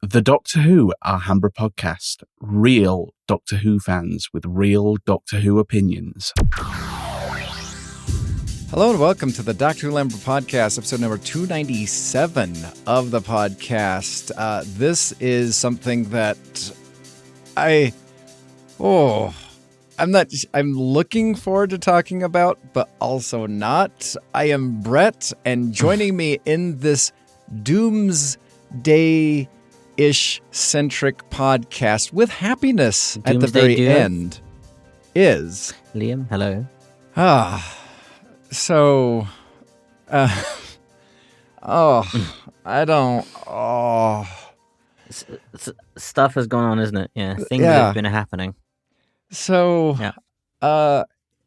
The Doctor Who Alhambra Podcast. Real Doctor Who fans with real Doctor Who opinions. Hello and welcome to the Doctor Who Alhambra Podcast, episode number 297 of the podcast. This is something that I'm looking forward to talking about, but also not. I am Brett, and joining me in this doomsday-ish centric podcast with happiness at the very end is Liam. Hello. So, Stuff has gone on, isn't it? Yeah, things have been happening. So,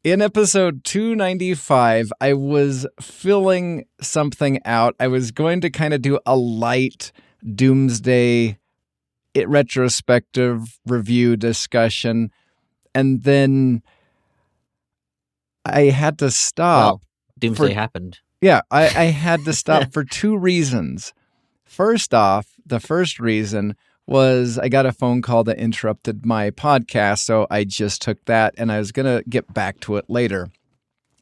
in episode 295, I was filling something out. I was going to kind of do a light doomsday retrospective review discussion, and then I had to stop. Well, doomsday happened. Yeah, I had to stop for two reasons. First off, the first reason was I got a phone call that interrupted my podcast, so I just took that, and I was going to get back to it later.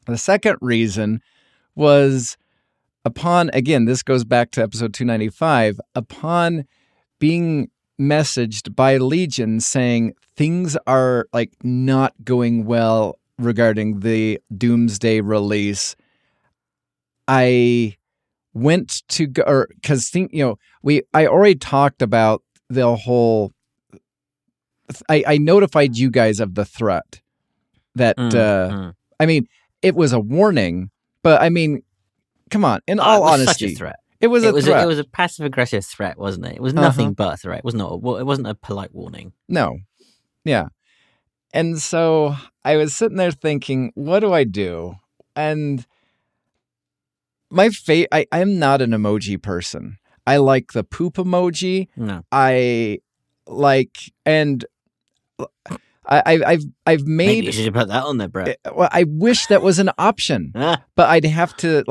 The second reason was this goes back to episode 295, upon being messaged by Legion saying things are not going well regarding the Doomsday release, I went to go, because I already talked about the whole. I notified you guys of the threat that it was a warning, but come on, in all honesty, such a threat. It was a threat. It was a passive aggressive threat, wasn't it? It was nothing but a threat. It wasn't a polite warning. No, yeah. And so I was sitting there thinking, what do I do? And I am not an emoji person. I like the poop emoji. No. I've made. Maybe you should put that on there, Brett. Well, I wish that was an option, but I'd have to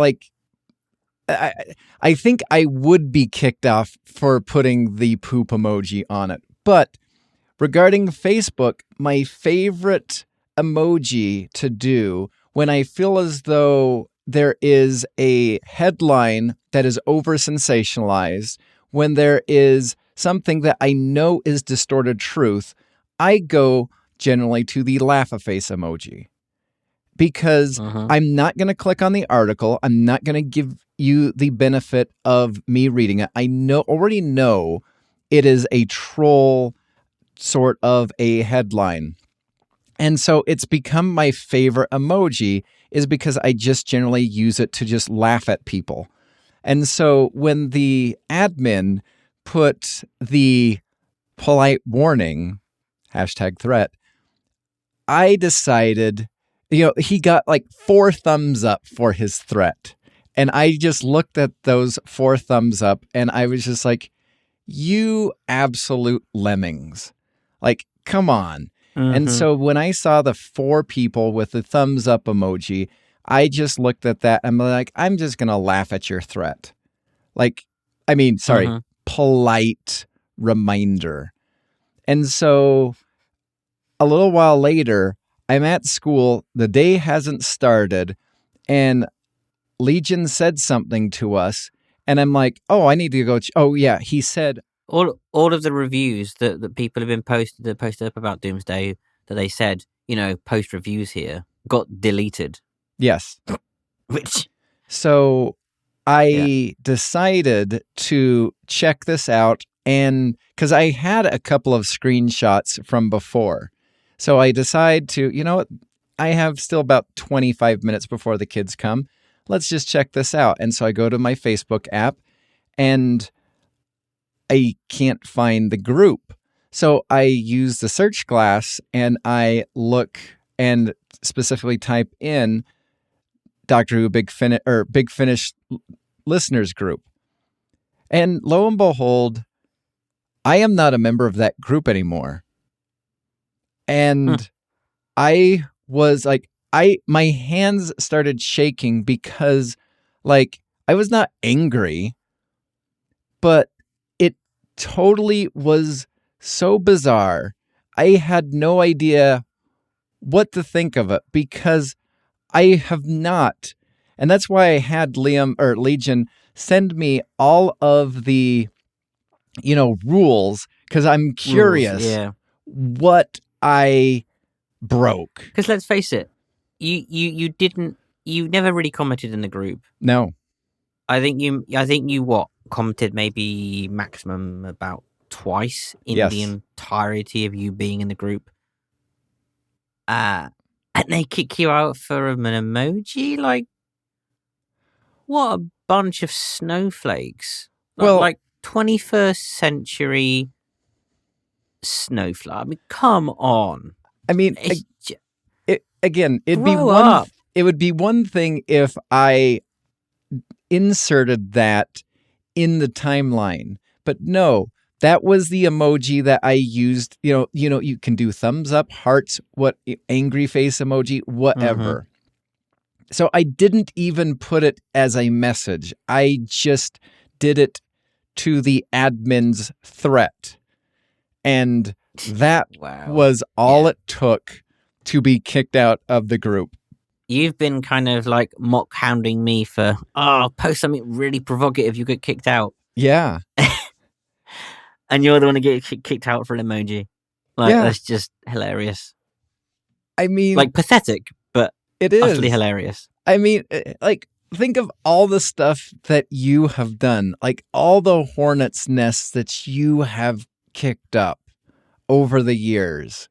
I think I would be kicked off for putting the poop emoji on it. But regarding Facebook, my favorite emoji to do when I feel as though there is a headline that is over-sensationalized, when there is something that I know is distorted truth, I go generally to the laugh-a-face emoji. Because I'm not going to click on the article. I'm not going to give you the benefit of me reading it. I already know it is a troll sort of a headline. And so it's become my favorite emoji is because I just generally use it to just laugh at people. And so when the admin put the polite warning, #threat, I decided, he got 4 thumbs up for his threat. And I just looked at those 4 thumbs up and I was just like, you absolute lemmings. Come on. And so when I saw the 4 people with the thumbs up emoji, I just looked at that and I'm like, I'm just going to laugh at your threat. Polite reminder. And so a little while later, I'm at school, the day hasn't started, and Legion said something to us, and I'm like, I need to go. He said... All of the reviews that people have been posted up about Doomsday that they said, post reviews here, got deleted. Yes. So I decided to check this out, and because I had a couple of screenshots from before. So I decide to, I have still about 25 minutes before the kids come. Let's just check this out. And so I go to my Facebook app and I can't find the group. So I use the search glass and I look and specifically type in Doctor Who Big Finish listeners group. And lo and behold, I am not a member of that group anymore. And I was my hands started shaking because I was not angry, but totally was so bizarre. I had no idea what to think of it because I have not. And that's why I had Legion send me all of the, rules, because I'm curious what I broke. Because let's face it, you never really commented in the group. No. I think you commented maybe maximum about twice in the entirety of you being in the group. And they kick you out for an emoji? Like, what a bunch of snowflakes. Like 21st century snowflake. I mean, come on. I mean, it would be one thing if I inserted that in the timeline, but no, that was the emoji that I used. You can do thumbs up, hearts, angry face emoji, whatever. So I didn't even put it as a message. I just did it to the admin's threat. And that was all it took to be kicked out of the group. You've been kind of like mock hounding me for, post something really provocative, you get kicked out. Yeah. And you're the one to get kicked out for an emoji. That's just hilarious. I mean, like pathetic, but it is utterly hilarious. I mean, think of all the stuff that you have done, like all the hornet's nests that you have kicked up over the years.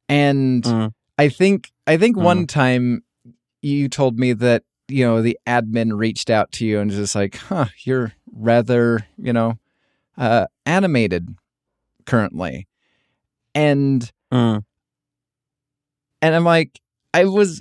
And I think one time you told me that, the admin reached out to you and was just like, you're rather, animated currently. And I'm like, I love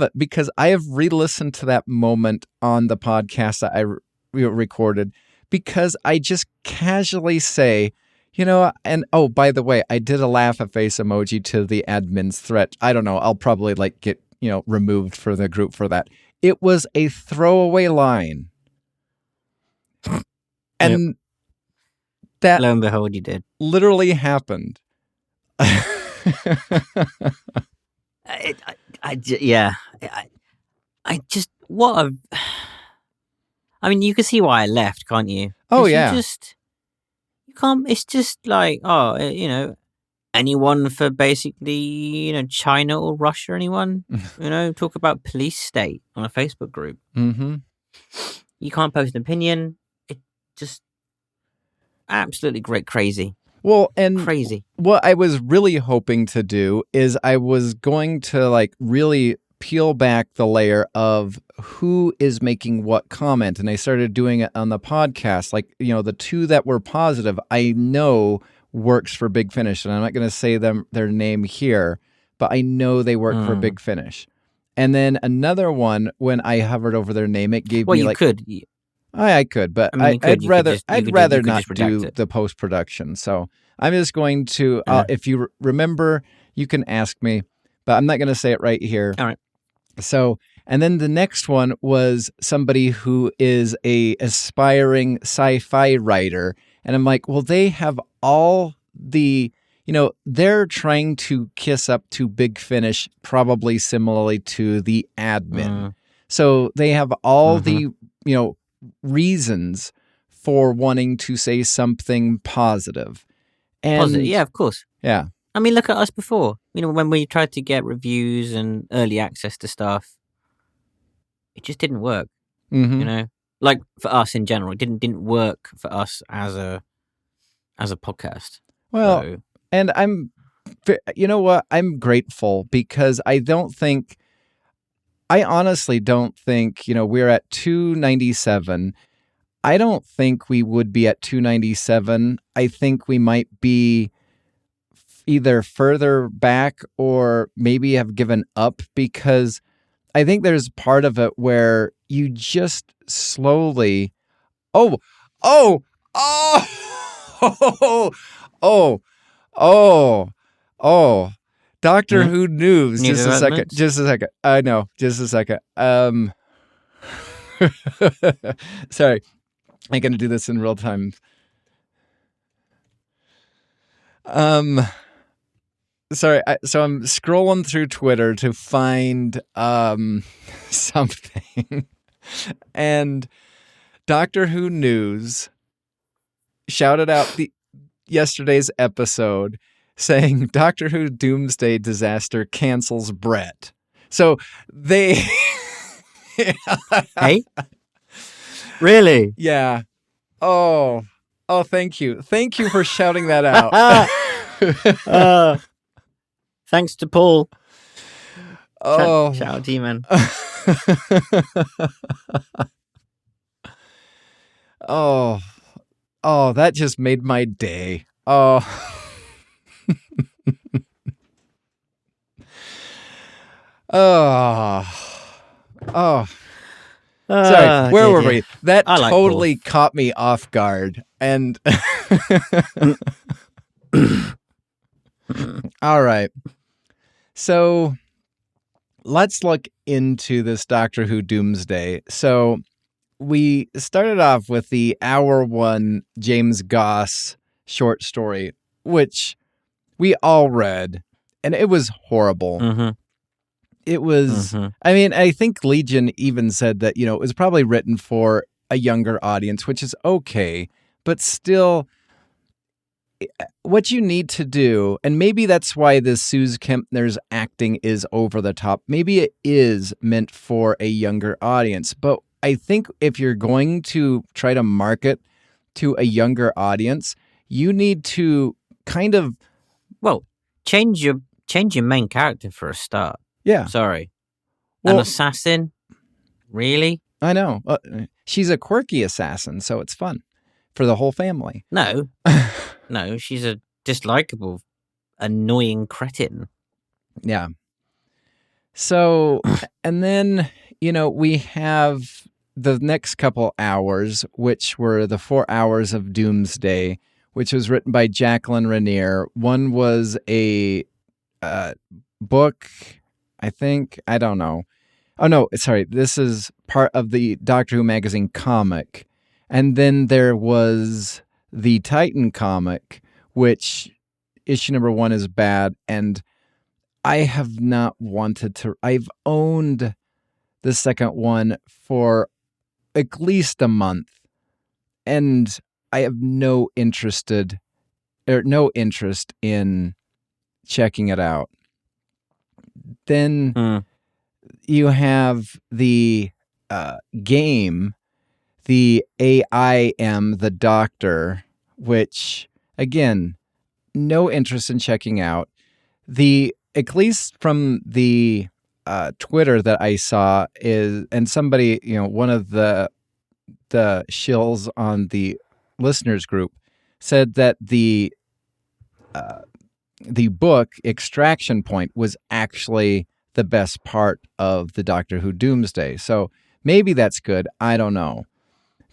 it because I have re-listened to that moment on the podcast that I recorded because I just casually say, and by the way, I did a laugh a face emoji to the admin's threat. I don't know. I'll probably get, removed for the group for that. It was a throwaway line. And that, lo and behold, you did. Literally happened. I mean, you can see why I left, can't you? Oh, yeah. You can't, it's just like, anyone for basically, China or Russia, anyone, talk about police state on a Facebook group. Mm-hmm. You can't post an opinion. It just absolutely crazy. Well, and crazy. What I was really hoping to do is I was going to really peel back the layer of who is making what comment. And I started doing it on the podcast. The two that were positive, I know works for Big Finish. And I'm not going to say their name here, but I know they work for Big Finish. And then another one, when I hovered over their name, it gave me you could. I could, but I'd rather not do the post-production. So I'm just going to, if you remember, you can ask me, but I'm not going to say it right here. All right. So, and then the next one was somebody who is a aspiring sci-fi writer. And I'm like, well, they have all the, they're trying to kiss up to Big Finish, probably similarly to the admin. So they have all the, reasons for wanting to say something positive. And yeah, of course. Yeah. I mean, look at us before. When we tried to get reviews and early access to stuff, it just didn't work. Mm-hmm. Like for us in general, it didn't work for us as a podcast. Well, and I'm grateful because I honestly don't think, we're at 297. I don't think we would be at 297. I think we might be either further back or maybe have given up because I think there's part of it where you just slowly, Doctor Who news. Just a second. I know. Just a second. Sorry. I'm going to do this in real time. Sorry, so I'm scrolling through Twitter to find something, and Doctor Who News shouted out yesterday's episode saying Doctor Who Doomsday Disaster cancels Brett. So they... Hey? Really? Yeah. Oh, thank you. Thank you for shouting that out. Thanks to Paul. Oh. Shout out to you, man. Oh, that just made my day. Oh. Sorry, where were we? That totally caught me off guard. And all right. So let's look into this Doctor Who Doomsday. So we started off with the hour 1 James Goss short story, which we all read, and it was horrible. Mm-hmm. It was, I mean, I think Legion even said that, it was probably written for a younger audience, which is okay, but still, what you need to do, and maybe that's why this Suze Kempner's acting is over the top. Maybe it is meant for a younger audience, but I think if you're going to try to market to a younger audience, you need to kind of... Well, change your main character for a start. Yeah. Sorry. Well, an assassin? Really? I know. She's a quirky assassin, so it's fun for the whole family. No. No, she's a dislikable, annoying cretin. Yeah. So, and then, we have the next couple hours, which were the 4 hours of Doomsday, which was written by Jacqueline Rainier. One was a book... I think, I don't know. Oh, no, sorry. This is part of the Doctor Who magazine comic. And then there was the Titan comic, which issue number 1 is bad. And I have not wanted to... I've owned the second one for at least a month. And I have no interest in checking it out. Then you have the game, the AIM, the Doctor, which, again, no interest in checking out. At least from the Twitter that I saw is, and somebody, one of the shills on the listeners group said that the book Extraction Point was actually the best part of the Doctor Who Doomsday. So maybe that's good. I don't know.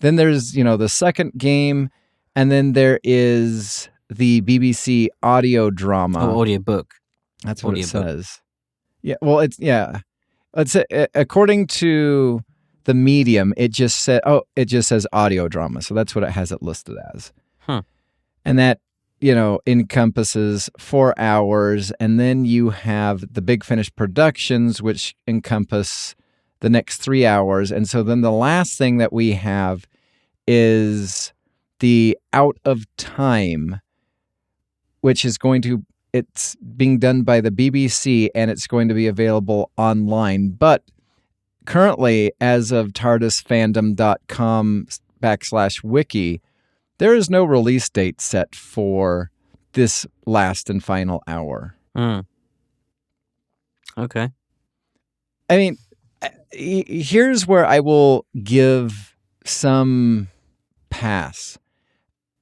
Then there's, the second game, and then there is the BBC audio drama. Oh, audiobook. That's what it says. Yeah, well, it's according to the Medium, it just says audio drama. So that's what it has it listed as. And that encompasses 4 hours, and then you have the Big Finish Productions, which encompass the next 3 hours. And so then the last thing that we have is the Out of Time, which is it's being done by the BBC, and it's going to be available online. But currently, as of TARDISfandom.com/wiki, there is no release date set for this last and final hour. Okay. I mean, here's where I will give some pass.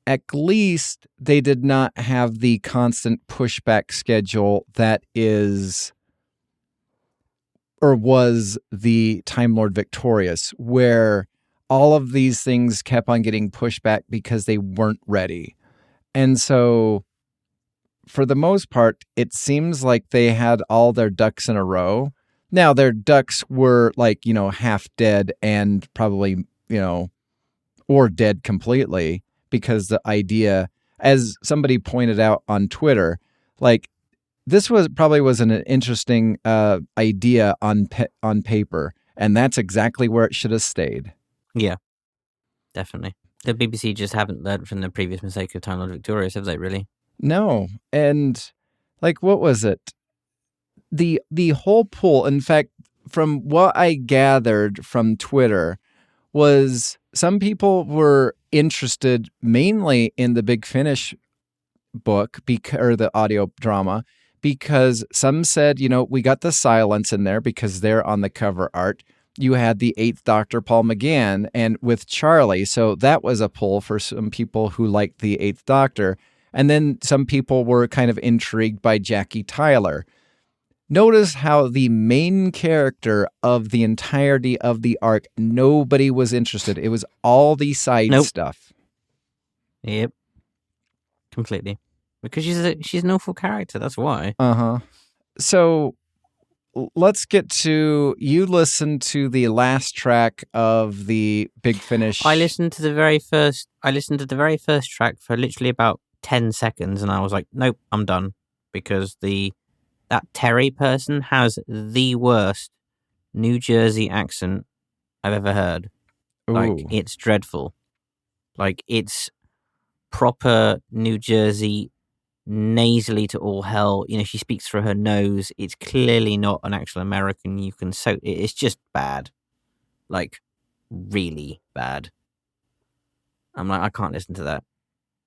At least they did not have the constant pushback schedule that is or was the Time Lord Victorious, where all of these things kept on getting pushed back because they weren't ready. And so, for the most part, it seems like they had all their ducks in a row. Now, their ducks were half dead and probably, or dead completely, because the idea, as somebody pointed out on Twitter, like this was an interesting idea on paper, and that's exactly where it should have stayed. Yeah, definitely. The BBC just haven't learned from the previous mistake of Time Lord Victorious, have they, really? No. And, like, what was it? The whole pool, in fact, from what I gathered from Twitter, was some people were interested mainly in the Big Finish book, or the audio drama, because some said, we got the silence in there because they're on the cover art. You had the 8th Doctor, Paul McGann, and with Charlie. So that was a pull for some people who liked the 8th Doctor. And then some people were kind of intrigued by Jackie Tyler. Notice how the main character of the entirety of the arc, nobody was interested. It was all the side stuff. Yep. Completely. Because she's an awful character, that's why. Uh-huh. So let's get to, you listened to the last track of the Big Finish. I listened to the very first track for literally about 10 seconds, and I was like, nope, I'm done. Because that Terry person has the worst New Jersey accent I've ever heard. Ooh. Like, it's dreadful. Like, it's proper New Jersey, nasally to all hell. She speaks through her nose. It's clearly not an actual American. It's just bad. Like, really bad. I'm like, I can't listen to that.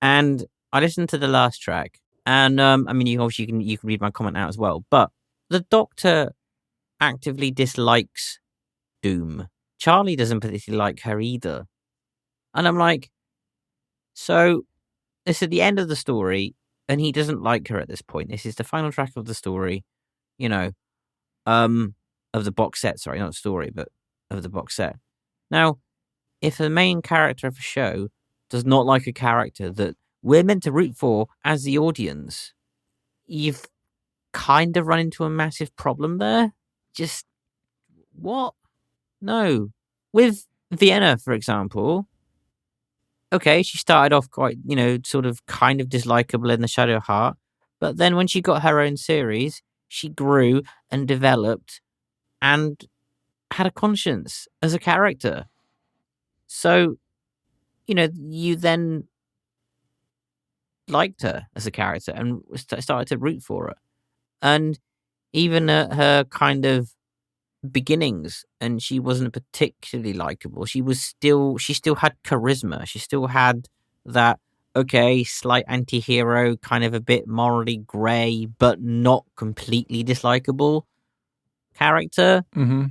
And I listened to the last track. And, you can read my comment out as well. But the Doctor actively dislikes Doom. Charlie doesn't particularly like her either. And I'm like, so it's at the end of the story, and he doesn't like her at this point. This is the final track of the story, of the box set. Sorry, not story, but of the box set. Now, if the main character of a show does not like a character that we're meant to root for as the audience, you've kind of run into a massive problem there. Just, what? No. With Vienna, for example, okay, she started off quite, sort of kind of dislikable in The Shadow Heart, but then when she got her own series, she grew and developed and had a conscience as a character. So, you then liked her as a character and started to root for her. And even at her kind of beginnings, and she wasn't particularly likable, she still had charisma. She still had that, okay, slight anti-hero, kind of a bit morally grey, but not completely dislikable character,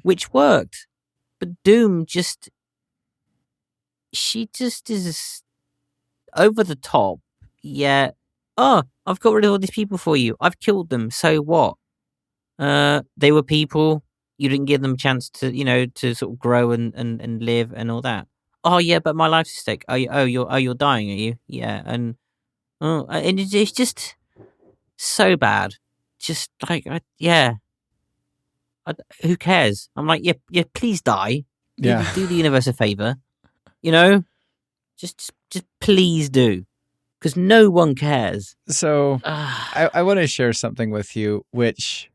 which worked. But Doom she just is over the top. Yeah. Oh, I've got rid of all these people for you. I've killed them. So what? They were people. You didn't give them a chance to, to sort of grow and live and all that. Oh yeah, but my life's at stake. You're dying, are you? Yeah, and it's just so bad. Just like, who cares? I'm like, yeah, please die. Yeah, do the universe a favor. Just please do, because no one cares. So I want to share something with you, which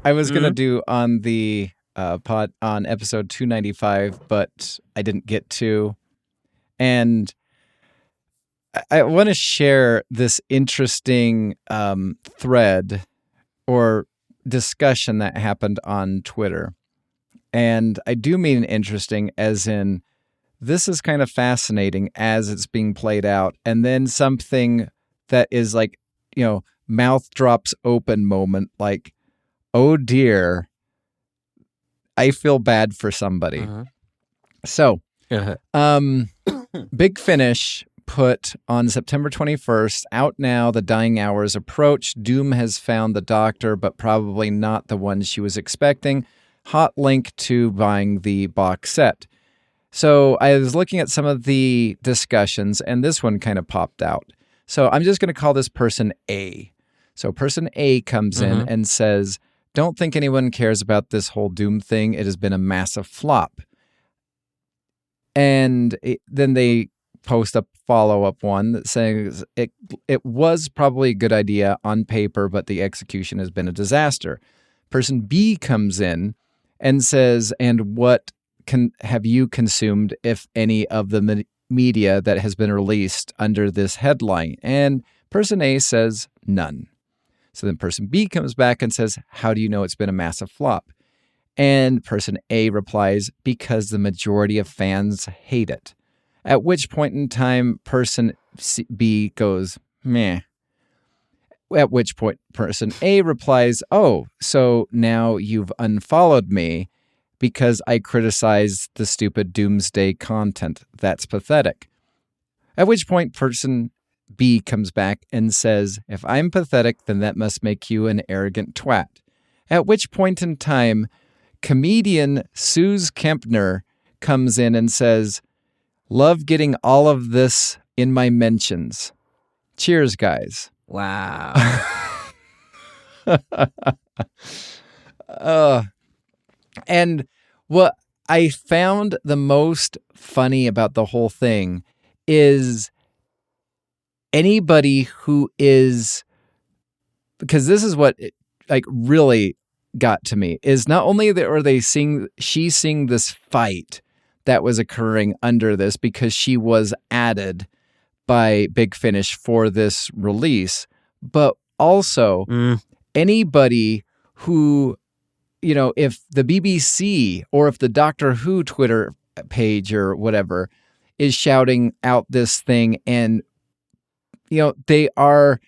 I was going to do on the pod on episode 295, but I didn't get to. And I want to share this interesting thread or discussion that happened on Twitter. And I do mean interesting as in this is kind of fascinating as it's being played out. And then something that is like, mouth drops open moment, like, oh dear, I feel bad for somebody. So, Big Finish put on September 21st, out now, the dying hours approach. Doom has found the Doctor, but probably not the one she was expecting. Hot link to buying the box set. So I was looking at some of the discussions, and this one kind of popped out. So I'm just going to call this person A. So person A comes in and says, don't think anyone cares about this whole Doom thing. It has been a massive flop. And then they post a follow-up one that says it was probably a good idea on paper, but the execution has been a disaster. Person B comes in and says, and what have you consumed, if any, of the media that has been released under this headline? And person A says none. So then person B comes back and says, how do you know it's been a massive flop? And person A replies, because the majority of fans hate it. At which point in time, person B goes, meh. At which point person A replies, oh, so now you've unfollowed me because I criticized the stupid doomsday content. That's pathetic. At which point person B comes back and says, if I'm pathetic, then that must make you an arrogant twat. At which point in time, comedian Suze Kempner comes in and says, love getting all of this in my mentions. Cheers, guys. Wow. And what I found the most funny about the whole thing is anybody who is, because this is what really got to me, is not only she's seeing this fight that was occurring under this because she was added by Big Finish for this release, but also anybody who, if the BBC or if the Doctor Who Twitter page or whatever is shouting out this thing and, they are,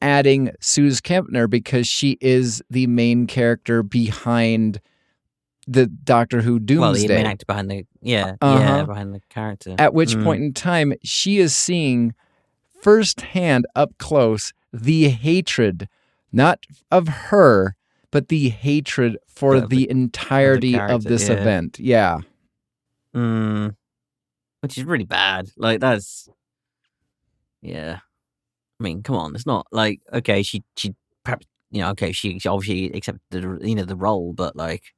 adding Suze Kempner because she is the main character behind the Doctor Who Doomsday. Well, the main actor behind the, behind the character. At which point in time, she is seeing firsthand, up close, the hatred, not of her, but the hatred for the entirety of this event. Yeah. Which is really bad. Like, that's... Yeah. I mean, come on. It's not like, okay, she perhaps, okay, she obviously accepted the, the role, but like,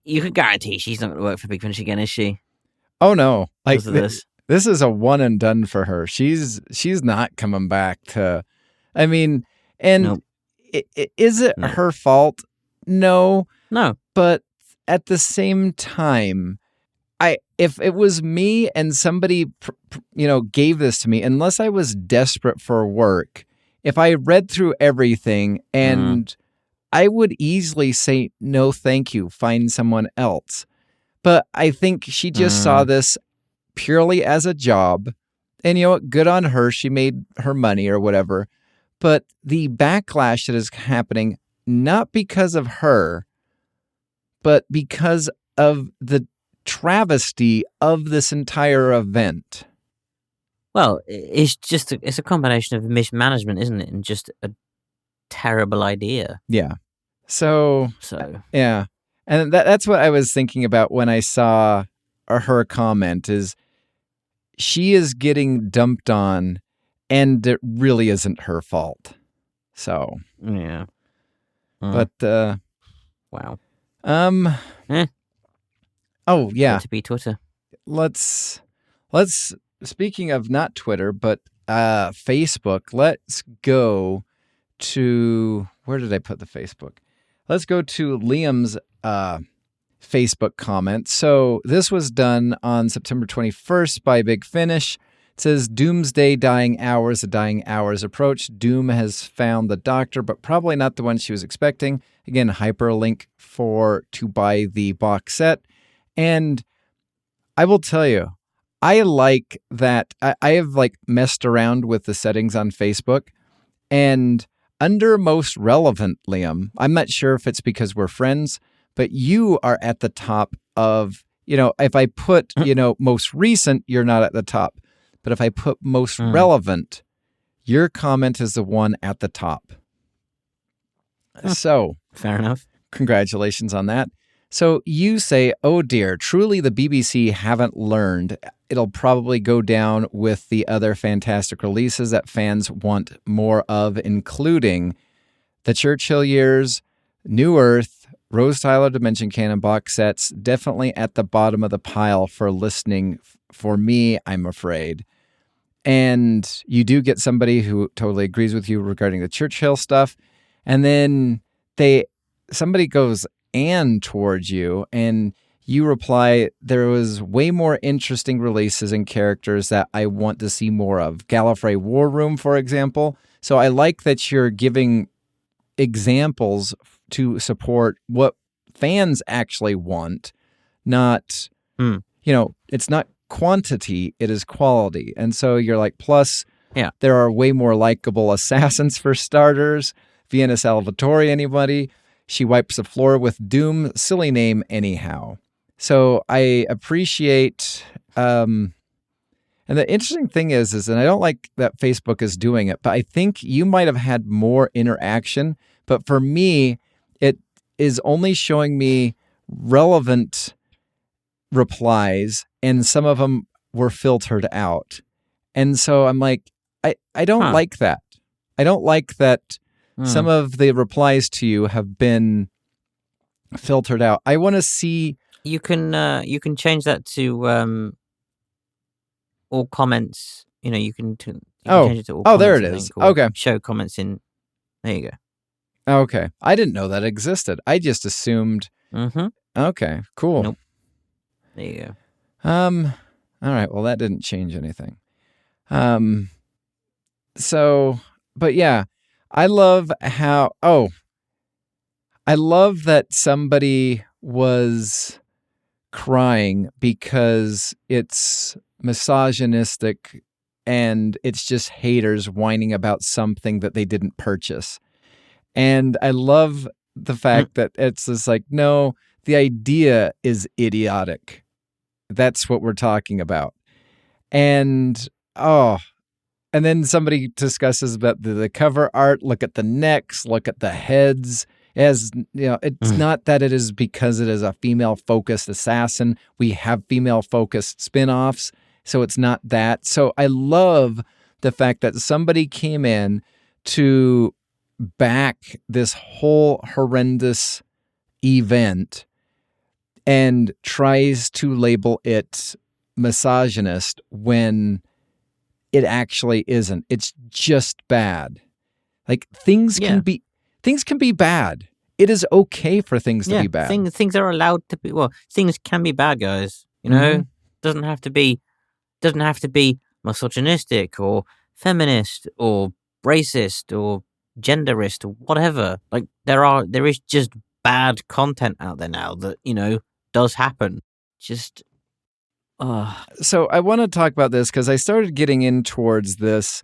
you can guarantee she's not going to work for Big Finish again, is she? Oh no! Like this is a one and done for her. She's not coming back to. I mean, and Nope. Is it her fault? No. But at the same time, if it was me and somebody gave this to me, unless I was desperate for work, if I read through everything and I would easily say, no, thank you, find someone else. But I think she just saw this purely as a job. And good on her. She made her money or whatever. But the backlash that is happening, not because of her, but because of the travesty of this entire event. Well, it's a combination of mismanagement, isn't it? And just a terrible idea. Yeah. So yeah. And that's what I was thinking about when I saw her comment is she is getting dumped on and it really isn't her fault. So, yeah. But wow. Oh, yeah. To be Twitter. Let's speaking of not Twitter, but Facebook, let's go to, where did I put the Facebook? Let's go to Liam's Facebook comment. So this was done on September 21st by Big Finish. It says, Doomsday dying hours, the dying hours approach. Doom has found the Doctor, but probably not the one she was expecting. Again, hyperlink to buy the box set. And I will tell you, I like that. I have messed around with the settings on Facebook, and under most relevant, Liam, I'm not sure if it's because we're friends, but you are at the top of, if I put, most recent, you're not at the top. But if I put most relevant, your comment is the one at the top. So, fair enough. Congratulations on that. So you say, oh dear, truly the BBC haven't learned. It'll probably go down with the other fantastic releases that fans want more of, including the Churchill Years, New Earth, Rose Tyler Dimension Canon box sets, definitely at the bottom of the pile for listening for me, I'm afraid. And you do get somebody who totally agrees with you regarding the Churchill stuff. And then somebody goes towards you, and you reply, there was way more interesting releases and characters that I want to see more of. Gallifrey War Room, for example. So I like that you're giving examples to support what fans actually want, not, it's not quantity, it is quality. And so you're like, plus, there are way more likable assassins for starters. Vienna Salvatore, anybody? She wipes the floor with Doom, silly name anyhow. So I appreciate, and the interesting thing is, and I don't like that Facebook is doing it, but I think you might have had more interaction. But for me, it is only showing me relevant replies, and some of them were filtered out. And so I'm like, I don't like that. I don't like that some of the replies to you have been filtered out. I want to see. You can change that to all comments. You can change it to all. Oh, there it is. Okay. Show comments in. There you go. Okay. I didn't know that existed. I just assumed. Mm-hmm. Okay. Cool. Nope. There you go. All right. Well, that didn't change anything. So, but yeah, I love that somebody was crying because it's misogynistic and it's just haters whining about something that they didn't purchase. And I love the fact that it's just like, no, the idea is idiotic. That's what we're talking about. And then somebody discusses about the cover art, look at the necks, look at the heads. As it's not that it is because it is a female-focused assassin. We have female-focused spin-offs, so it's not that. So I love the fact that somebody came in to back this whole horrendous event and tries to label it misogynist when it actually isn't. It's just bad. Like things can be bad. It is okay for things to be bad. Things are allowed to be. Well, things can be bad, guys. Doesn't have to be misogynistic or feminist or racist or genderist or whatever. Like there is just bad content out there now that does happen. Just. So I want to talk about this because I started getting in towards this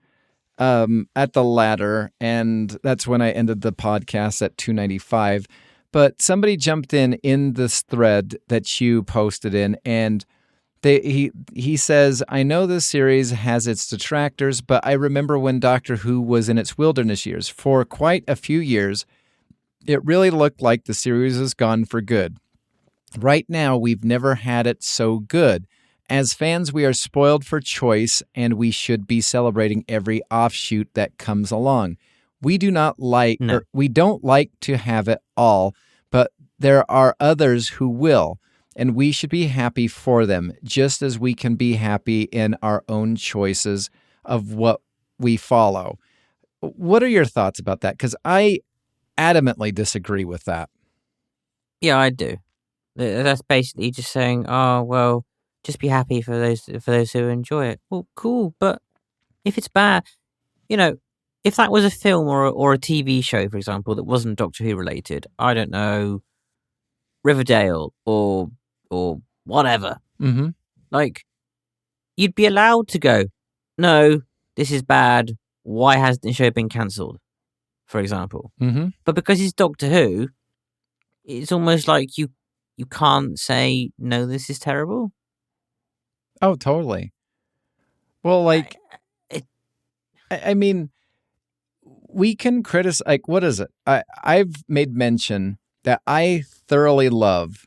at the ladder, and that's when I ended the podcast at 295. But somebody jumped in this thread that you posted in, and he says, I know this series has its detractors, but I remember when Doctor Who was in its wilderness years. For quite a few years, it really looked like the series was gone for good. Right now, we've never had it so good. As fans, we are spoiled for choice, and we should be celebrating every offshoot that comes along. We don't like to have it all, but there are others who will, and we should be happy for them, just as we can be happy in our own choices of what we follow. What are your thoughts about that? Because I adamantly disagree with that. Yeah, I do. That's basically just saying, oh, well, just be happy for those who enjoy it. Well, cool, but if it's bad, if that was a film or a TV show, for example, that wasn't Doctor Who related, I don't know, Riverdale or whatever, like you'd be allowed to go, no, this is bad. Why has the show been cancelled? For example, but because it's Doctor Who, it's almost like you can't say no, this is terrible. Oh, totally. Well, like, I mean, we can criticize, like, what is it? I've made mention that I thoroughly love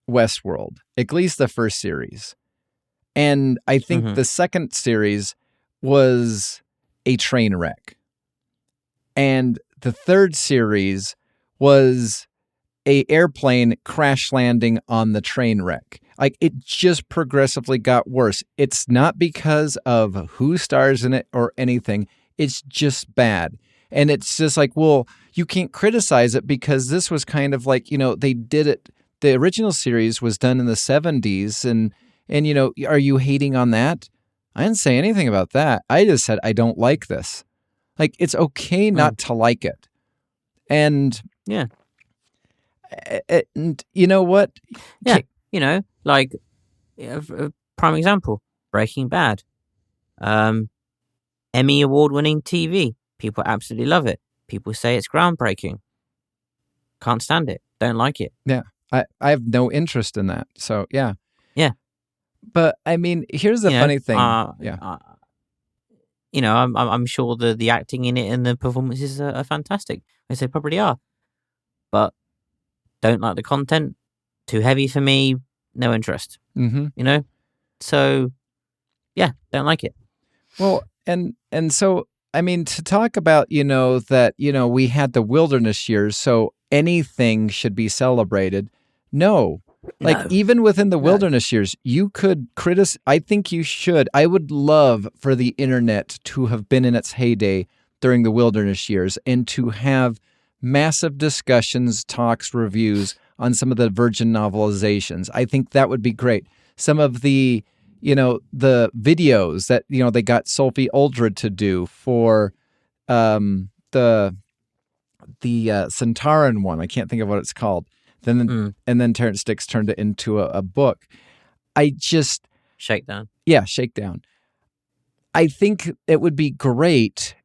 Westworld, at least the first series. And I think the second series was a train wreck. And the third series was a airplane crash landing on the train wreck. Like, it just progressively got worse. It's not because of who stars in it or anything. It's just bad. And it's just like, well, you can't criticize it because this was kind of like, they did it. The original series was done in the 70s. And are you hating on that? I didn't say anything about that. I just said, I don't like this. Like, it's okay not to like it. And yeah. And you know what? Yeah. Like, prime example, Breaking Bad. Emmy award-winning TV. People absolutely love it. People say it's groundbreaking. Can't stand it. Don't like it. Yeah. I have no interest in that. So, yeah. Yeah. But, I mean, here's the funny thing. I'm sure the acting in it and the performances are fantastic. They probably are. But don't like the content. Too heavy for me. No interest. Mm-hmm. So, yeah, don't like it. Well, and so, I mean, to talk about, that, we had the wilderness years, so anything should be celebrated. No. Like, even within the wilderness years, you could criticize. I think you should. I would love for the internet to have been in its heyday during the wilderness years and to have massive discussions, talks, reviews on some of the Virgin novelizations. I think that would be great. Some of the, the videos that, they got Sophie Aldred to do for the Centauran one. I can't think of what it's called. And then Terrence Dicks turned it into a book. I just... Shakedown. Yeah, Shakedown. I think it would be great.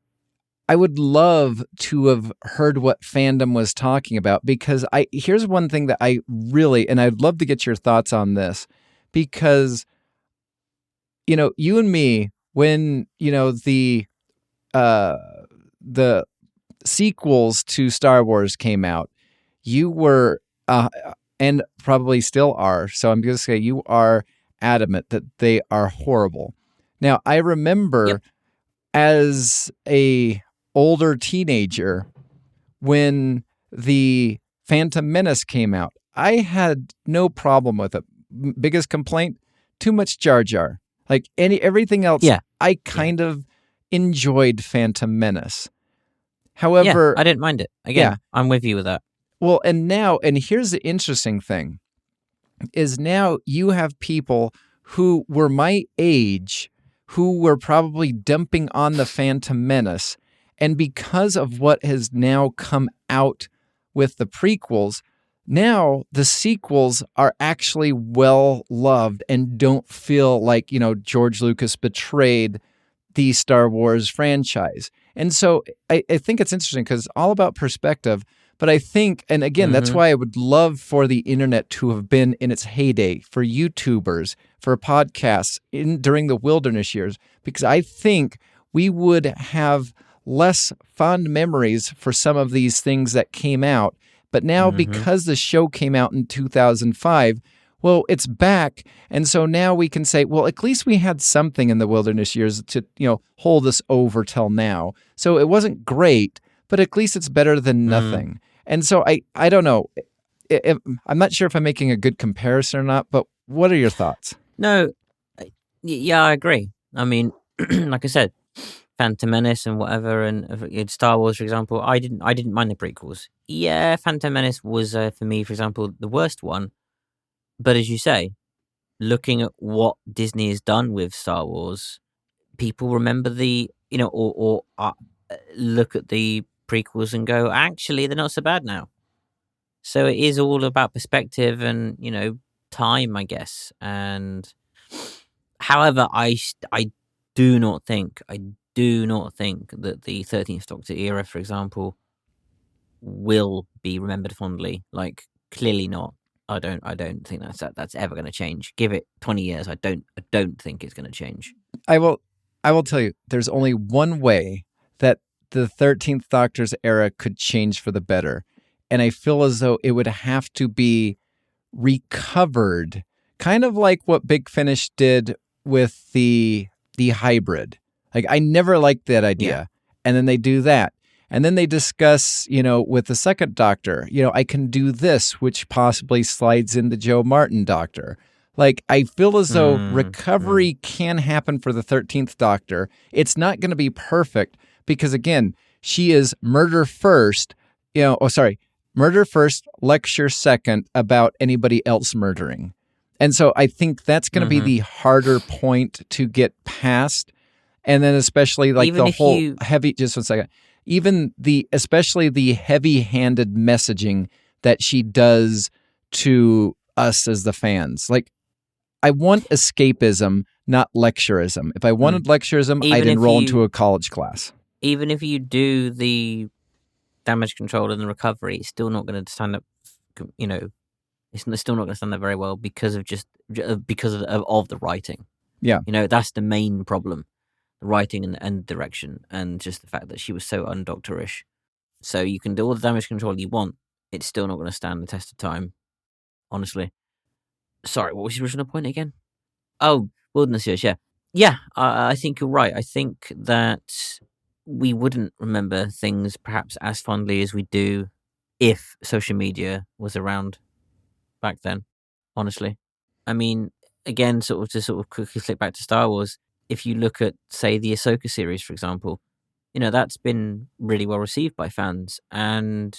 I would love to have heard what fandom was talking about, because here's one thing that I really, and I'd love to get your thoughts on this, because, you and me, when, the sequels to Star Wars came out, you were, and probably still are, so I'm going to say you are adamant that they are horrible. Now, I remember as a older teenager, when the Phantom Menace came out, I had no problem with it. Biggest complaint, too much Jar Jar. Like everything else, I kind of enjoyed Phantom Menace. However, I didn't mind it. Again, I'm with you with that. Well, and here's the interesting thing, is now you have people who were my age, who were probably dumping on the Phantom Menace. And because of what has now come out with the prequels, now the sequels are actually well loved and don't feel like, George Lucas betrayed the Star Wars franchise. And so I think it's interesting because all about perspective. But I think, and again, that's why I would love for the internet to have been in its heyday, for YouTubers, for podcasts during the wilderness years, because I think we would have less fond memories for some of these things that came out. But now, because the show came out in 2005, well, it's back. And so now we can say, well, at least we had something in the wilderness years to, hold us over till now. So it wasn't great, but at least it's better than nothing. And so I don't know. I'm not sure if I'm making a good comparison or not, but what are your thoughts? No. Yeah, I agree. I mean, like I said, Phantom Menace and whatever, and Star Wars, for example, I didn't mind the prequels. Yeah, Phantom Menace was for me, for example, the worst one. But as you say, looking at what Disney has done with Star Wars, people remember or look at the prequels and go, actually, they're not so bad now. So it is all about perspective and time, I guess. And however, I do not think that the 13th Doctor era, for example, will be remembered fondly. Like, clearly not. I don't think that's ever going to change. Give it 20 years. I don't think it's going to change. I will tell you, there's only one way that the 13th Doctor's era could change for the better. And I feel as though it would have to be recovered, kind of like what Big Finish did with the hybrid. Like, I never liked that idea. Yeah. And then they do that. And then they discuss, with the second Doctor, I can do this, which possibly slides into Joe Martin Doctor. Like, I feel as though recovery can happen for the 13th Doctor. It's not going to be perfect because, again, she is murder first, murder first, lecture second about anybody else murdering. And so I think that's going to be the harder point to get past. And then especially like Even the if whole you- heavy, just one second, especially the heavy-handed messaging that she does to us as the fans. Like, I want escapism, not lecturism. If I wanted lecturism, Even I'd if enroll you- into a college class. Even if you do the damage control and the recovery, it's still not going to stand up. It's still not going to stand up very well because of the writing. Yeah. That's the main problem: the writing and direction, and just the fact that she was so undoctorish. So you can do all the damage control you want, it's still not going to stand the test of time. Honestly. Sorry, what was your original point again? Oh, wilderness years, yeah. Yeah, I think you're right. I think that we wouldn't remember things perhaps as fondly as we do if social media was around back then, honestly. I mean, again, to quickly flip back to Star Wars, if you look at, say, the Ahsoka series, for example, that's been really well received by fans, and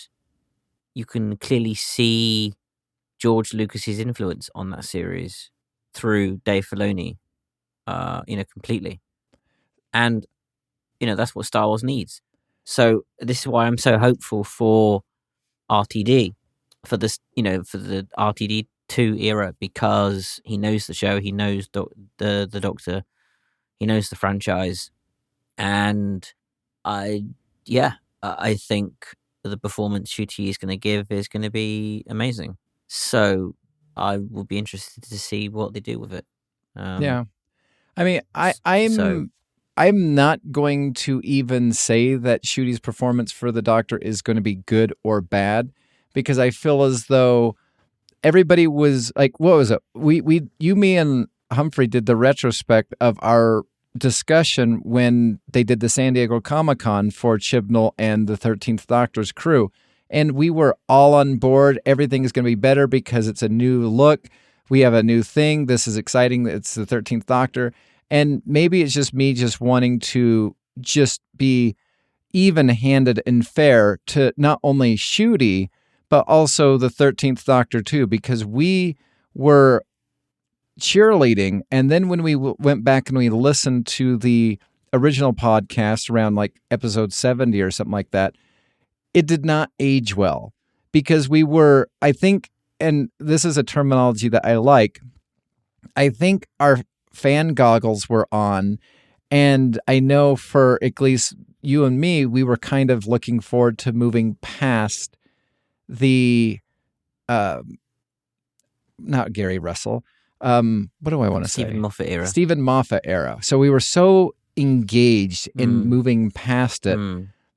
you can clearly see George Lucas's influence on that series through Dave Filoni, completely. And, that's what Star Wars needs. So this is why I'm so hopeful for RTD, for this, for the RTD2 era, because he knows the show, he knows the Doctor, he knows the franchise. And I think the performance Ncuti is going to give is going to be amazing. So I will be interested to see what they do with it. Yeah. I mean, I'm not going to even say that Ncuti's performance for the Doctor is going to be good or bad, because I feel as though everybody was like, what was it? You, me, and Humphrey did the retrospect of our discussion when they did the San Diego Comic-Con for Chibnall and the 13th Doctor's crew. And we were all on board. Everything is going to be better because it's a new look. We have a new thing. This is exciting. It's the 13th Doctor. And maybe it's just me just wanting to just be even-handed and fair to not only Ncuti, but also the 13th Doctor too, because we were cheerleading. And then when we went back and we listened to the original podcast around like episode 70 or something like that, it did not age well, because we were, I think, and this is a terminology that I like, I think our fan goggles were on, and I know for at least you and me, we were kind of looking forward to moving past the, not Gary Russell, what do I want to say? Stephen Moffat era. So we were so engaged in moving past it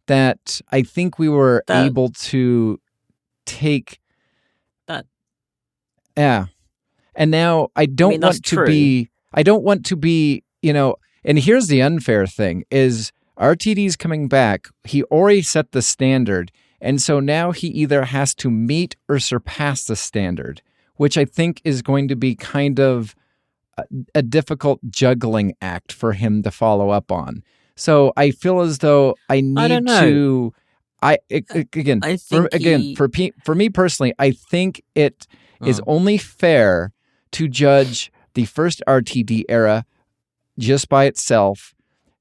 that I think we were able to take that. Yeah. And now I don't want to be, and here's the unfair thing is RTD's coming back. He already set the standard. And so now he either has to meet or surpass the standard, which I think is going to be kind of a difficult juggling act for him to follow up on. So I feel as though I need to. For me personally, I think it is only fair to judge the first RTD era just by itself,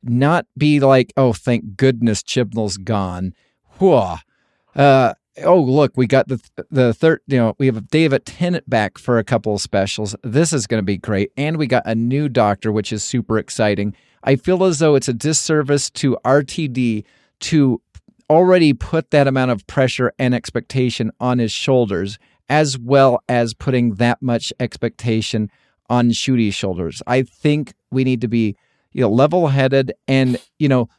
not be like, oh, thank goodness Chibnall's gone. Whoa. Oh, look, we got the third, we have David Tennant back for a couple of specials. This is going to be great. And we got a new Doctor, which is super exciting. I feel as though it's a disservice to RTD to already put that amount of pressure and expectation on his shoulders, as well as putting that much expectation on Ncuti's shoulders. I think we need to be, level-headed and,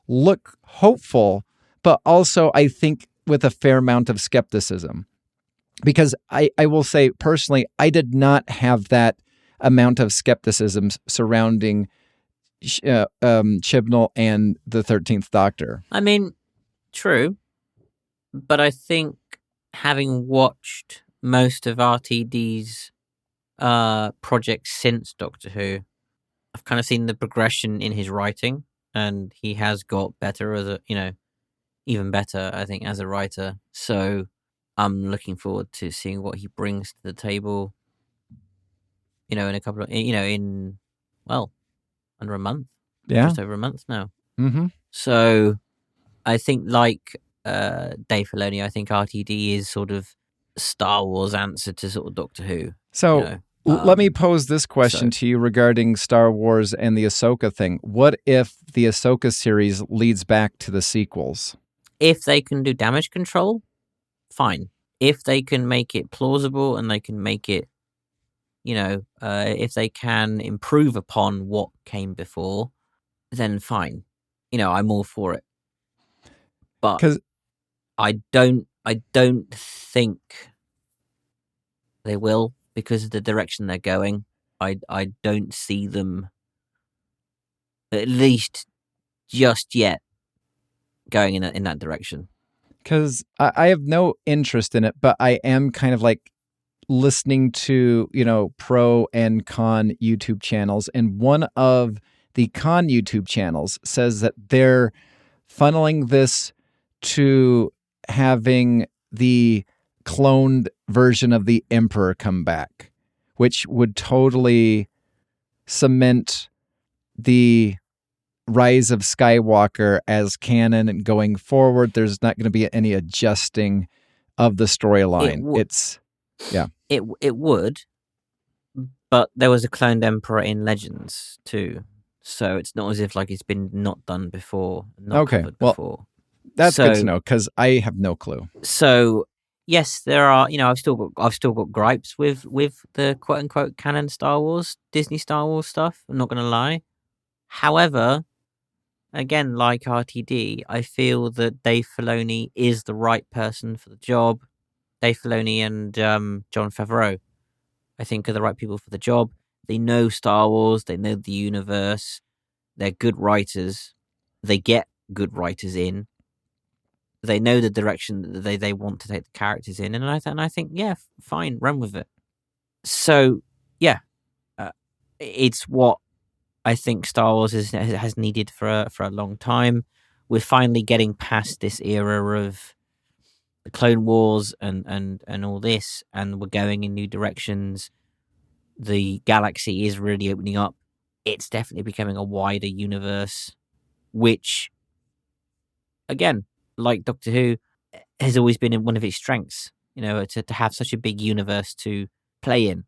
look hopeful, but also I think with a fair amount of skepticism. Because I will say personally, I did not have that amount of skepticism surrounding Chibnall and the 13th Doctor. I mean, true, but I think having watched most of RTD's projects since Doctor Who, I've kind of seen the progression in his writing, and he has got better as a, even better, I think, as a writer. So I'm looking forward to seeing what he brings to the table. In a couple of, under a month. Yeah, just over a month now. Mm-hmm. So I think, like Dave Filoni, I think RTD is sort of Star Wars answer to sort of Doctor Who. So let me pose this question to you regarding Star Wars and the Ahsoka thing. What if the Ahsoka series leads back to the sequels? If they can do damage control, fine. If they can make it plausible and they can make it, if they can improve upon what came before, then fine. I'm all for it. But I don't think they will, because of the direction they're going. I don't see them, at least just yet, going in that direction. Because I have no interest in it, but I am kind of like listening to, pro and con YouTube channels. And one of the con YouTube channels says that they're funneling this to having the cloned version of the Emperor come back, which would totally cement the Rise of Skywalker as canon, and going forward, there's not going to be any adjusting of the storyline. It would, but there was a cloned Emperor in Legends too, so it's not as if like it's been not done before. Before. That's good to know, because I have no clue. So yes, there are. I've still got gripes with the quote unquote canon Star Wars, Disney Star Wars stuff. I'm not going to lie. However, again, like RTD, I feel that Dave Filoni is the right person for the job. Dave Filoni and Jon Favreau, I think, are the right people for the job. They know Star Wars. They know the universe. They're good writers. They get good writers in. They know the direction that they want to take the characters in. And I think, yeah, fine, run with it. So, yeah, it's what I think Star Wars has needed for a long time. We're finally getting past this era of the Clone Wars and all this, and we're going in new directions. The galaxy is really opening up. It's definitely becoming a wider universe, which, again, like Doctor Who, has always been one of its strengths, to have such a big universe to play in.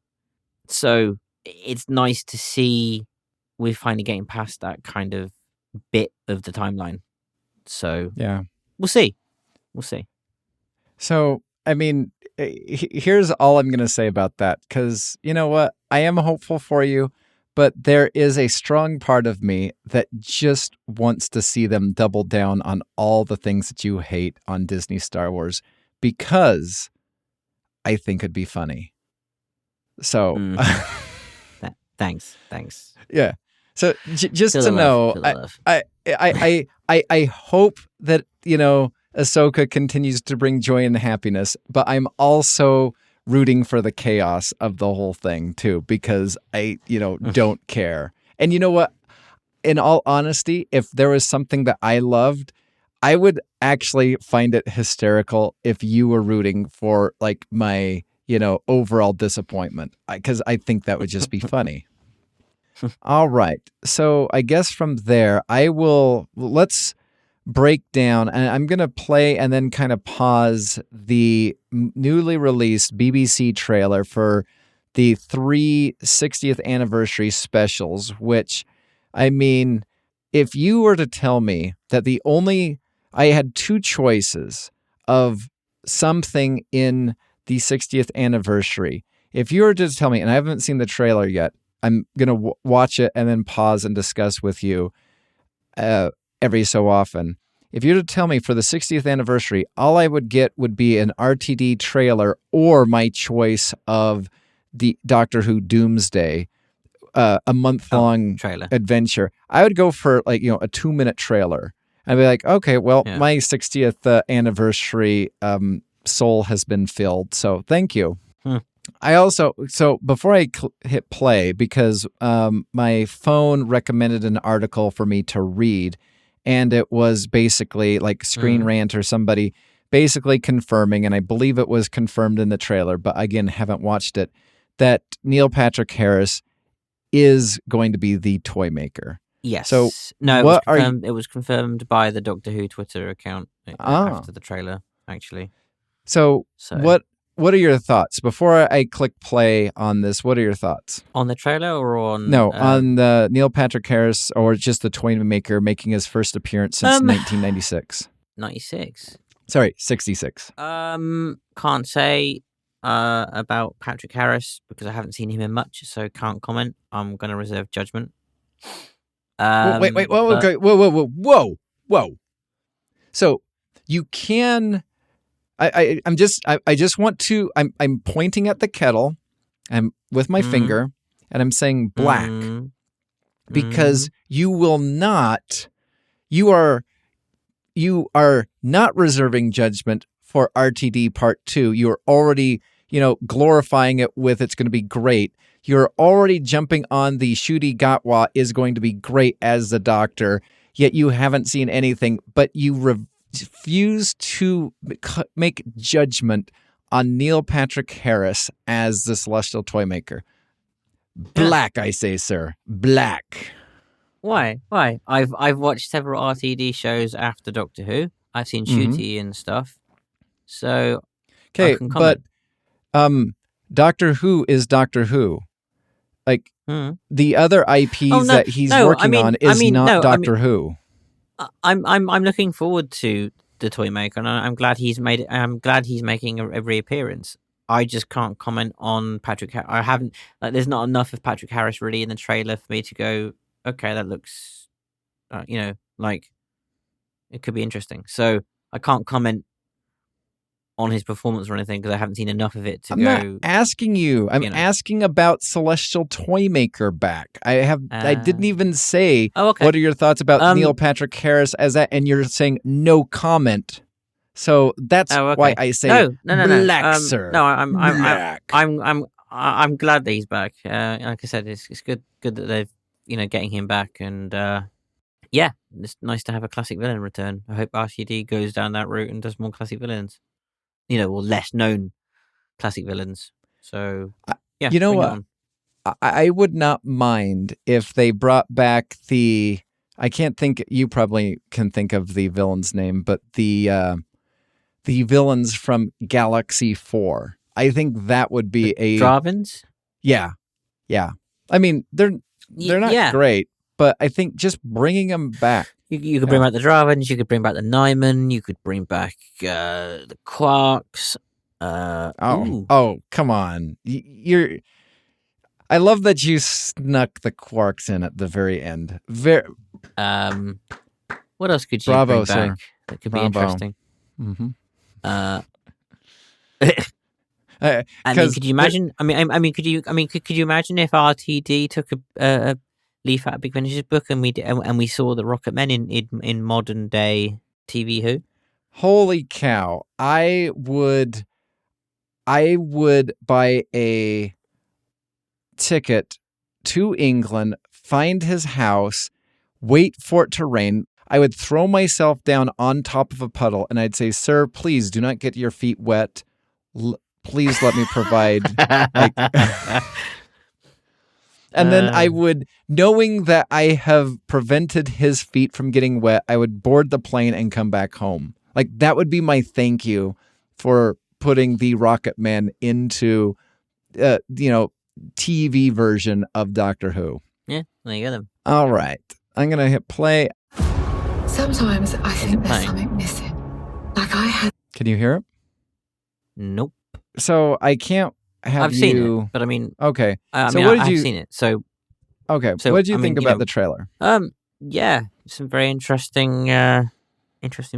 So it's nice to see we're finally getting past that kind of bit of the timeline. So yeah, we'll see. So, I mean, here's all I'm going to say about that, because you know what? I am hopeful for you, but there is a strong part of me that just wants to see them double down on all the things that you hate on Disney Star Wars, because I think it'd be funny. So, thanks. Yeah. So just to know, I hope that, Ahsoka continues to bring joy and happiness, but I'm also rooting for the chaos of the whole thing too, because I, don't care. And you know what? In all honesty, if there was something that I loved, I would actually find it hysterical if you were rooting for like my, overall disappointment, because I think that would just be funny. All right. So I guess from there, let's break down, and I'm going to play and then kind of pause the newly released BBC trailer for the 3 60th anniversary specials, which, I mean, if you were to tell me that I had two choices of something in the 60th anniversary, if you were to tell me, and I haven't seen the trailer yet, I'm going to watch it and then pause and discuss with you every so often. If you were to tell me for the 60th anniversary, all I would get would be an RTD trailer or my choice of the Doctor Who Doomsday, a month-long adventure, I would go for a 2-minute trailer. I'd be like, okay, well, my 60th anniversary soul has been filled, so thank you. So before I hit play, because my phone recommended an article for me to read, and it was basically like Screen Rant or somebody basically confirming, and I believe it was confirmed in the trailer, but again, haven't watched it, that Neil Patrick Harris is going to be the toy maker. Yes. So no, it was confirmed by the Doctor Who Twitter account after the trailer, actually. So what are your thoughts? Before I click play on this, what are your thoughts? On the trailer or on... No, on the Neil Patrick Harris, or just the toy maker making his first appearance since 1996. 96? Sorry, 66. Can't say about Patrick Harris because I haven't seen him in much, so can't comment. I'm going to reserve judgment. Whoa. So you can... I'm pointing at the kettle. I'm with my finger, and I'm saying black because you are not reserving judgment for RTD Part 2. You're already, glorifying it with it's going to be great. You're already jumping on the Ncuti Gatwa is going to be great as the Doctor, yet you haven't seen anything, but you refuse to make judgment on Neil Patrick Harris as the Celestial Toymaker. Black, I say, sir. Black. Why? I've watched several RTD shows after Doctor Who. I've seen Ncuti and stuff. So okay, but Doctor Who is Doctor Who. Like the other IPs that he's working on is not Doctor Who. I'm looking forward to the Toymaker, and I'm glad he's making a reappearance. I just can't comment on Patrick. I haven't there's not enough of Patrick Harris really in the trailer for me to go, okay, that looks, it could be interesting. So I can't comment on his performance or anything because I haven't seen enough of it to go. I'm not asking you. I'm asking about Celestial Toymaker back. I didn't even say. Oh, okay. What are your thoughts about Neil Patrick Harris as that? And you're saying no comment. So that's why I say no. Black, sir. No, Black. I'm glad that he's back. Like I said, it's good that they've getting him back, and it's nice to have a classic villain return. I hope RTD goes down that route and does more classic villains. Or less known classic villains. So, yeah. You know what? I would not mind if they brought back you probably can think of the villain's name, but the villains from Galaxy 4. I think that would be Dravins? Yeah. I mean, they're not great, but I think just bringing them back. You could bring back the Dravins, you could bring back the Nyman, you could bring back the Quarks. Come on. I love that you snuck the Quarks in at the very end. What else could you bring back that could be interesting? Mm-hmm. Could you imagine? Could you imagine if RTD took a leaf out of Big Fenish's book and we saw the Rocket Men in modern day TV Who? Holy cow! I would buy a ticket to England, find his house, wait for it to rain. I would throw myself down on top of a puddle and I'd say, "Sir, please do not get your feet wet. Please let me provide." And then I would, knowing that I have prevented his feet from getting wet, I would board the plane and come back home. Like, that would be my thank you for putting the Rocket Man into, TV version of Doctor Who. Yeah, there you go then. All right. I'm going to hit play. Sometimes I think there's something missing. Like I had... Can you hear it? Nope. So I can't have I've seen it, but I mean... Okay. I've seen it, so... Okay, so what did you think about the trailer? Yeah, some very interesting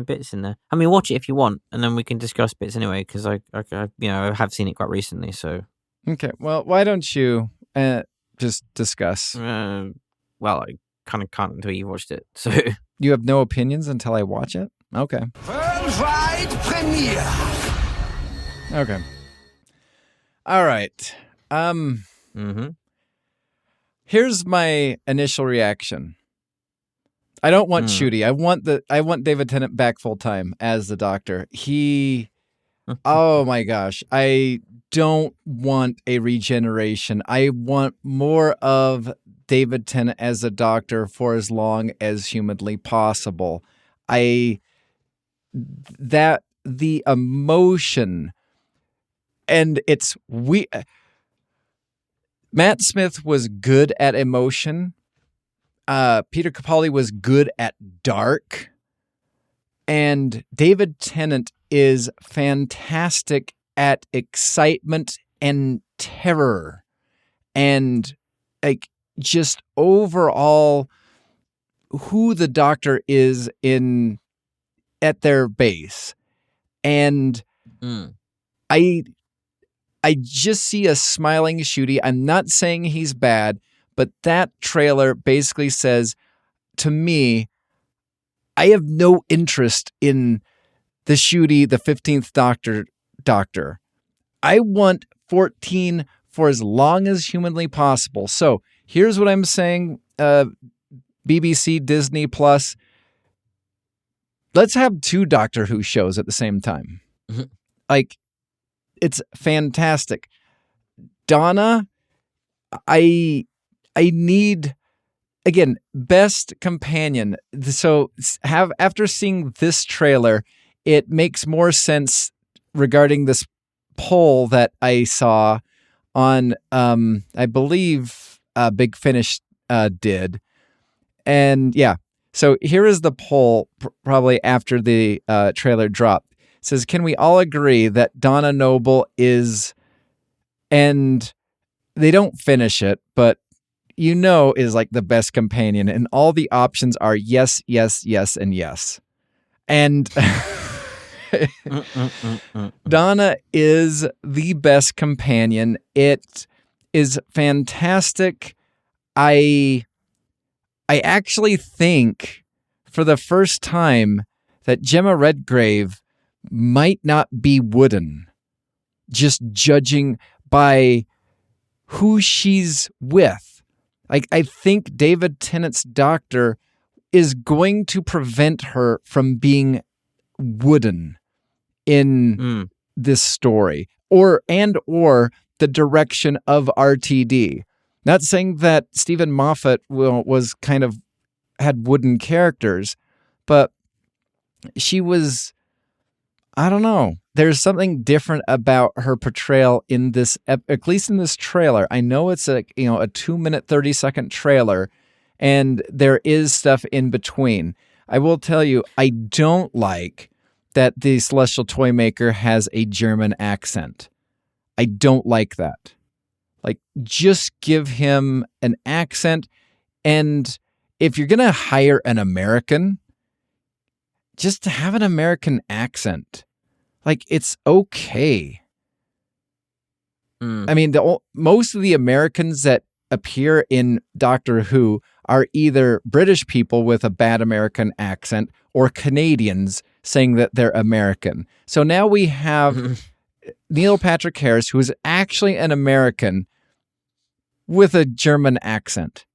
bits in there. I mean, watch it if you want, and then we can discuss bits anyway, because I have seen it quite recently, so... Okay, well, why don't you just discuss? Well, I kind of can't until you watched it, so... You have no opinions until I watch it? Okay. Worldwide premiere! Okay. All right. Here's my initial reaction. I don't want Shooty. I want David Tennant back full time as the Doctor. Oh my gosh. I don't want a regeneration. I want more of David Tennant as a Doctor for as long as humanly possible. The emotion, and Matt Smith was good at emotion. Peter Capaldi was good at dark. And David Tennant is fantastic at excitement and terror. And like just overall who the Doctor is at their base. And I just see a smiling Shooty. I'm not saying he's bad, but that trailer basically says to me, I have no interest in the Shooty, the 15th Doctor. I want 14 for as long as humanly possible. So here's what I'm saying, BBC, Disney Plus. Let's have 2 Doctor Who shows at the same time. Like, it's fantastic. Donna, I need, again, best companion. So after seeing this trailer, it makes more sense regarding this poll that I saw on, I believe, Big Finish did. And yeah, so here is the poll probably after the trailer dropped. It says, can we all agree that Donna Noble is, and they don't finish it, but is like the best companion, and all the options are yes, yes, yes, and yes. And Donna is the best companion. It is fantastic. I actually think for the first time that Gemma Redgrave might not be wooden, just judging by who she's with. Like, I think David Tennant's Doctor is going to prevent her from being wooden in this story, or the direction of RTD. Not saying that Stephen Moffat was kind of had wooden characters, but she was, I don't know. There's something different about her portrayal in this, at least in this trailer. I know it's a 2-minute, 30-second trailer, and there is stuff in between. I will tell you, I don't like that the Celestial Toymaker has a German accent. I don't like that. Like, just give him an accent, and if you're going to hire an American, just have an American accent. Like, it's okay. I mean, most of the Americans that appear in Doctor Who are either British people with a bad American accent or Canadians saying that they're American. So now we have Neil Patrick Harris, who is actually an American with a German accent.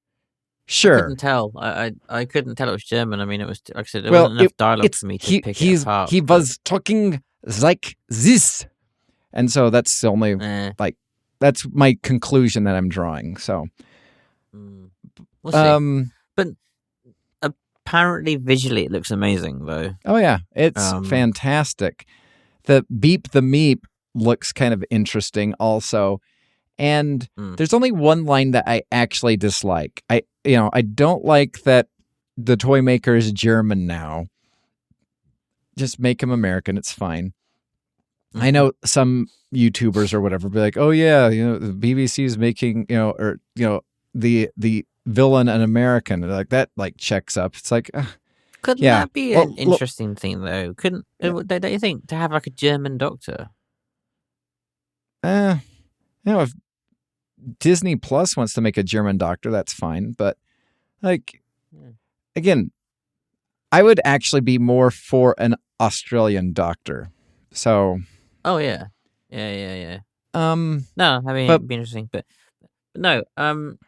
Sure. I couldn't tell. I couldn't tell it was German. I mean, it was, like I said, there wasn't enough dialogue for me to pick it apart. He was talking like this. And so that's the only, that's my conclusion that I'm drawing. So, we'll see. But apparently visually it looks amazing, though. Oh, yeah. It's fantastic. The Beep the Meep looks kind of interesting also. And there's only one line that I actually dislike. I don't like that the toy maker is German now. Just make him American. It's fine. I know some YouTubers or whatever be like, oh yeah, the BBC is making, the villain an American. Like that, checks up. It's like, couldn't that be an interesting thing though? Don't you think, to have like a German Doctor? If Disney Plus wants to make a German Doctor, that's fine. But again, I would actually be more for an Australian Doctor. So. Oh yeah. Yeah. No, I mean it'd be interesting, but no. I'm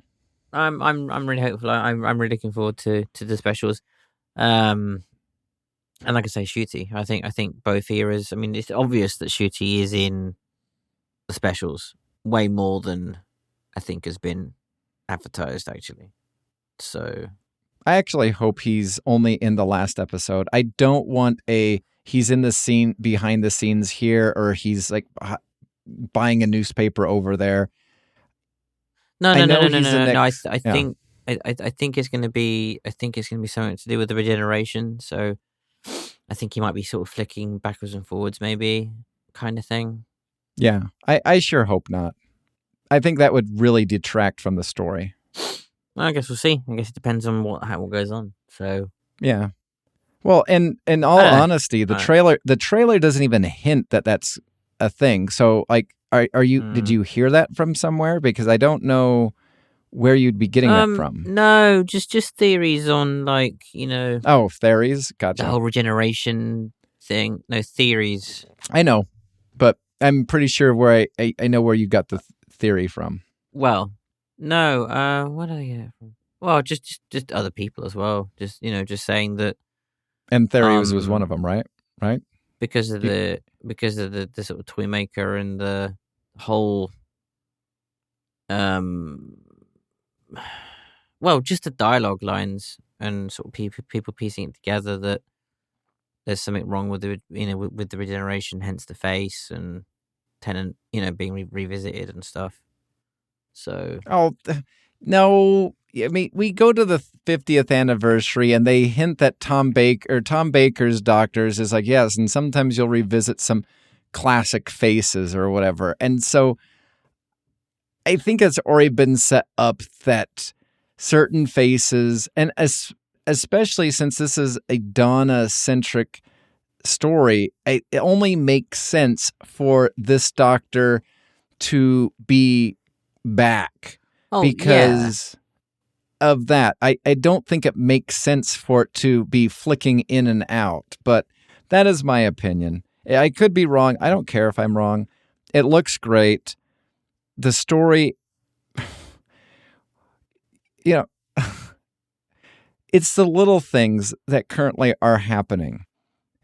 really hopeful. I'm really looking forward to the specials. And like I say, Shooty. I think both eras. I mean, it's obvious that Shooty is in the specials way more than I think has been advertised, actually. So I actually hope he's only in the last episode. I don't want he's in the scene behind the scenes here, or he's like buying a newspaper over there. No. I think it's going to be. I think it's going to be something to do with the regeneration. So I think he might be sort of flicking backwards and forwards, maybe, kind of thing. Yeah, I sure hope not. I think that would really detract from the story. Well, I guess we'll see. I guess it depends on what goes on. So yeah. Well, in all honesty, the trailer doesn't even hint that that's a thing. So, like, are you? Did you hear that from somewhere? Because I don't know where you'd be getting that from. No, just theories on, like, Oh, theories. Gotcha. The whole regeneration thing. No, theories. I know, but I'm pretty sure where I know where you got the theory from. Well, no. Where did I get it from? Well, just other people as well. Just saying that. And theories was one of them, right? Right. Because of the sort of toy maker and the whole well, just the dialogue lines and sort of people piecing it together that there's something wrong with the with the regeneration, hence the face and Tennant being revisited and stuff. So no, I mean, we go to the 50th anniversary and they hint that Tom Baker's doctors is like, yes, and sometimes you'll revisit some classic faces or whatever. And so I think it's already been set up that certain faces, and especially since this is a Donna-centric story, it only makes sense for this doctor to be back because of that. I don't think it makes sense for it to be flicking in and out, but that is my opinion. I could be wrong. I don't care if I'm wrong. It looks great. The story, it's the little things that currently are happening.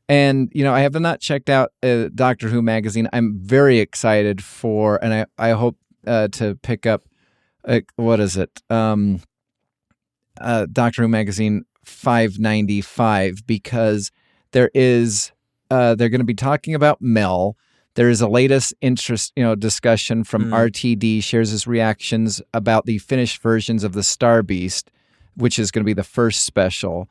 And, I have not checked out Doctor Who magazine. I'm very excited for, and I hope to pick up, what is it? Doctor Who magazine 595, because they're going to be talking about Mel. There is a latest interest, discussion from RTD, shares his reactions about the finished versions of the Star Beast, which is going to be the first special.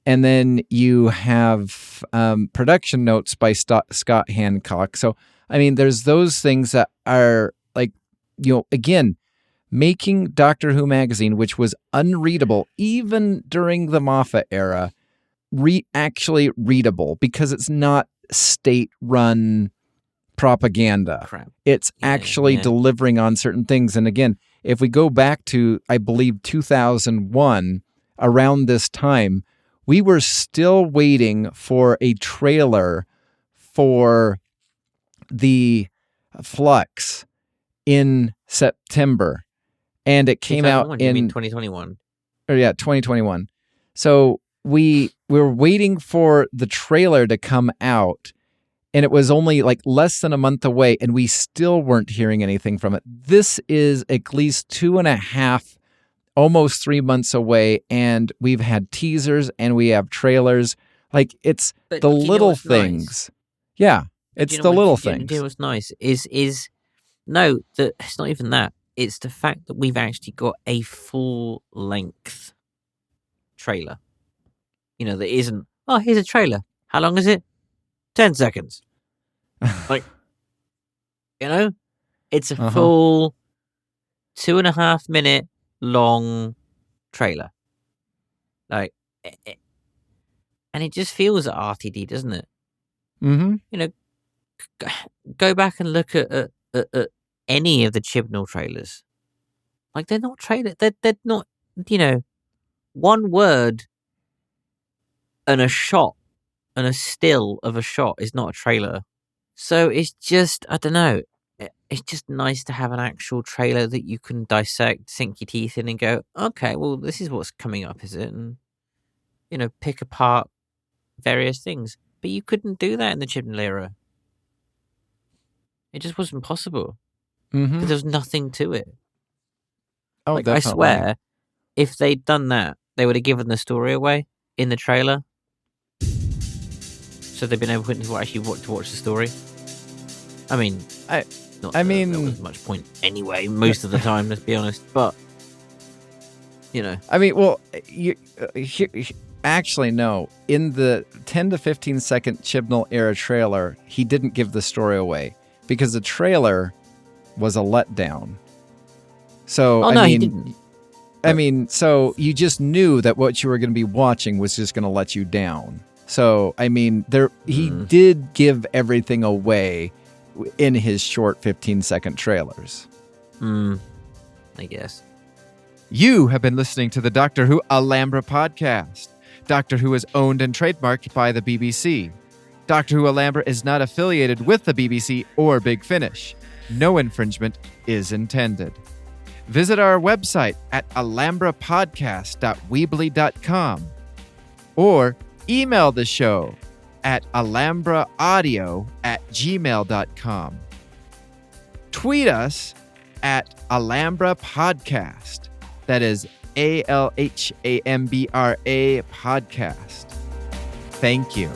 And then you have production notes by Scott Hancock. So, I mean, there's those things that are like, again, making Doctor Who magazine, which was unreadable even during the Moffat era, actually readable because it's not state-run propaganda. Crap. It's actually delivering on certain things. And again, if we go back to, I believe, 2001, around this time, we were still waiting for a trailer for the Flux in September. And it came out in 2021. 2021. So we were waiting for the trailer to come out, and it was only like less than a month away, and we still weren't hearing anything from it. This is at least 2.5, almost 3 months away, and we've had teasers and we have trailers. Like, it's the little things. Nice? Yeah, it's the little things. You know what's nice is no, that it's not even that. It's the fact that we've actually got a full-length trailer. That isn't, oh, here's a trailer. How long is it? 10 seconds. Like, it's a full 2.5 minute long trailer. Like, and it just feels at RTD, doesn't it? Mm-hmm. Go back and look at any of the Chibnall trailers. Like, they're not trailer. They're not, one word and a shot and a still of a shot is not a trailer. So it's just, I don't know. it's just nice to have an actual trailer that you can dissect, sink your teeth in, and go, okay, well, this is what's coming up, is it? And, pick apart various things. But you couldn't do that in the Chibnall era. It just wasn't possible. Because there was nothing to it. Oh, I swear, if they'd done that, they would have given the story away in the trailer. So they've been able to actually watch the story. I mean, there was much point anyway, most of the time, let's be honest. But, I mean, well, actually, no. In the 10 to 15 second Chibnall era trailer, he didn't give the story away because the trailer was a letdown. So, he didn't. I mean, so you just knew that what you were going to be watching was just going to let you down. So, I mean, he did give everything away in his short 15-second trailers. I guess. You have been listening to the Doctor Who Alhambra Podcast. Doctor Who is owned and trademarked by the BBC. Doctor Who Alhambra is not affiliated with the BBC or Big Finish. No infringement is intended. Visit our website at alhambrapodcast.weebly.com or email the show at alhambraaudio@gmail.com. Tweet us at Alhambra Podcast. That is ALHAMBRA Podcast. Thank you.